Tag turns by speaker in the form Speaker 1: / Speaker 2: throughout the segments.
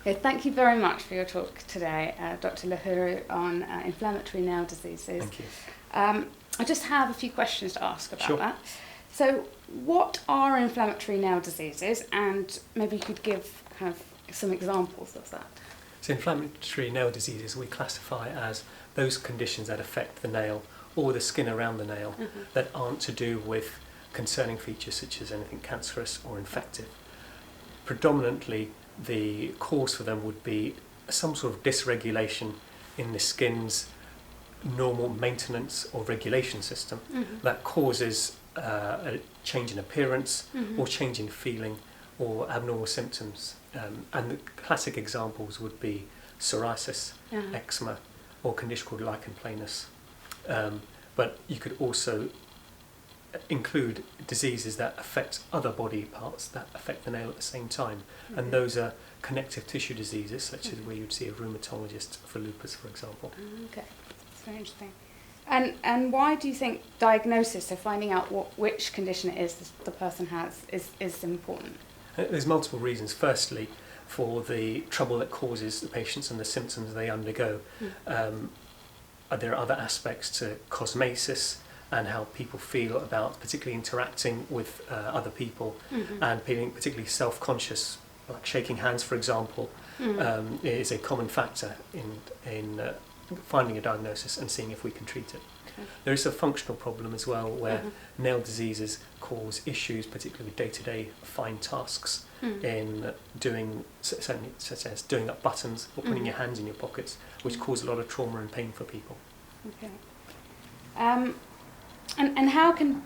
Speaker 1: Okay, thank you very much for your talk today, Dr. Laheru, on inflammatory nail diseases.
Speaker 2: Thank you.
Speaker 1: I just have a few questions to ask about
Speaker 2: Sure.
Speaker 1: that. So, what are inflammatory nail diseases, and maybe you could give kind of some examples of that?
Speaker 2: So inflammatory nail diseases we classify as those conditions that affect the nail or the skin around the nail that aren't to do with concerning features such as anything cancerous or infective. Predominantly, the cause for them would be some sort of dysregulation in the skin's normal maintenance or regulation system that causes a change in appearance or change in feeling or abnormal symptoms. And the classic examples would be psoriasis, eczema, or a condition called lichen planus. But you could also include diseases that affect other body parts that affect the nail at the same time. And those are connective tissue diseases, such as where you'd see a rheumatologist for lupus, for example.
Speaker 1: Okay, that's very interesting. And why do you think diagnosis, so finding out which condition it is the person has, is important?
Speaker 2: There's multiple reasons. Firstly, for the trouble that causes the patients and the symptoms they undergo. There are other aspects to cosmesis and how people feel about particularly interacting with other people and feeling particularly self-conscious, like shaking hands, for example, is a common factor in finding a diagnosis and seeing if we can treat it. There is a functional problem as well where nail diseases cause issues, particularly with day-to-day fine tasks in doing, such as doing up buttons or putting your hands in your pockets, which cause a lot of trauma and pain for people.
Speaker 1: Okay. And how can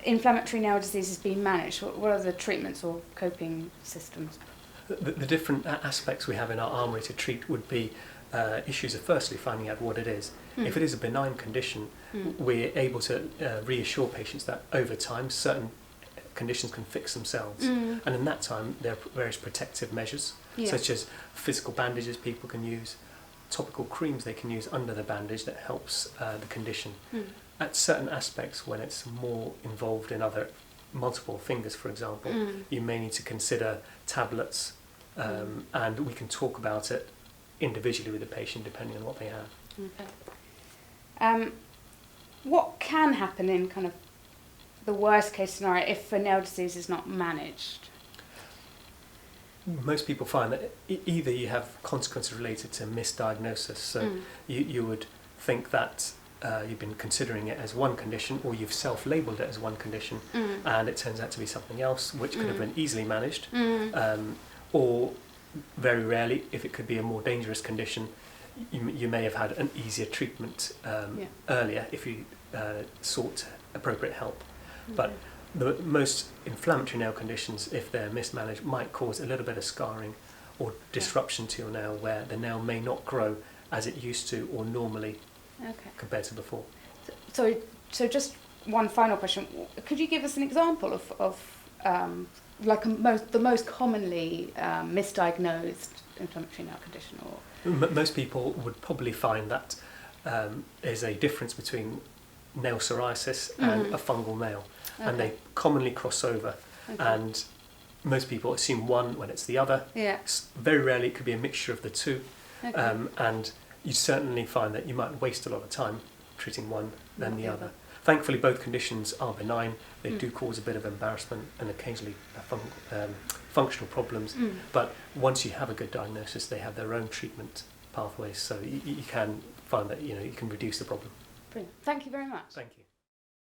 Speaker 1: inflammatory nail diseases be managed? What are the treatments or coping systems?
Speaker 2: The different aspects we have in our armoury to treat would be issues of firstly finding out what it is. If it is a benign condition, we're able to reassure patients that over time certain conditions can fix themselves. And in that time there are various protective measures, such as physical bandages people can use, topical creams they can use under the bandage that helps the condition. At certain aspects, when it's more involved in other multiple fingers, for example, you may need to consider tablets, and we can talk about it individually with the patient depending on what they have.
Speaker 1: Okay. What can happen in kind of the worst case scenario if a nail disease is not managed?
Speaker 2: Most people find that either you have consequences related to misdiagnosis, so you would think that you've been considering it as one condition, or you've self-labelled it as one condition, and it turns out to be something else which could have been easily managed, or very rarely, if it could be a more dangerous condition, you may have had an easier treatment earlier if you sought appropriate help. But the most inflammatory nail conditions, if they're mismanaged, might cause a little bit of scarring or disruption to your nail, where the nail may not grow as it used to or normally compared to before.
Speaker 1: So just one final question. Could you give us an example of like the most commonly misdiagnosed inflammatory nail condition? Or
Speaker 2: most people would probably find that there's a difference between nail psoriasis and a fungal nail, and they commonly cross over, and most people assume one when it's the other. Very rarely it could be a mixture of the two, and you certainly find that you might waste a lot of time treating one than the other. Thankfully, both conditions are benign. They do cause a bit of embarrassment and occasionally functional problems. But once you have a good diagnosis, they have their own treatment pathways. So you can find that you can reduce the problem.
Speaker 1: Brilliant. Thank you very much.
Speaker 2: Thank you.